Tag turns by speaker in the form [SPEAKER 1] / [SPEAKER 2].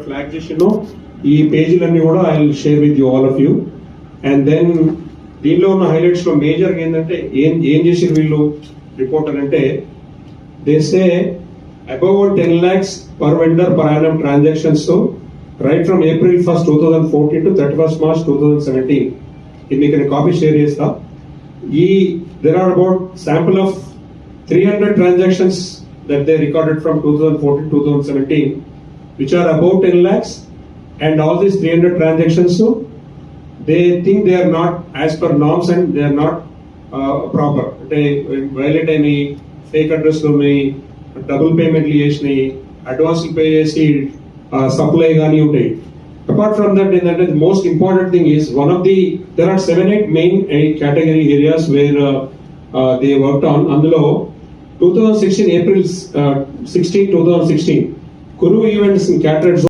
[SPEAKER 1] Flag చేసినో ఈ పేజీలన్నీ కూడా I will share with you all of you. And then దీనిలో ఉన్న హైలైట్స్ లో మేజర్ ఏంటంటే ఏం చేసి వీళ్ళు రిపోర్ట్ అని అంటే they say above 10 lakhs per vendor per annum transactions. So right from April 1st 2014 to 31st March 2017 ఇది మీకు నేను కాపీ షేర్ చేస్తా. there are about sample of 300 transactions that they recorded from 2014 to 2017 which are above 10 lakhs, and all these 300 transactions, so they think they are not as per norms and they are not proper. They violate any fake address lo me double payment చేసినాయి, advance pay చేసి supply గానీ ఉంటాయి. Apart from that, the most important thing is there are 7-8 main category areas where they worked on. అందులో 2016 April 16 2016 Kuru events in Cataract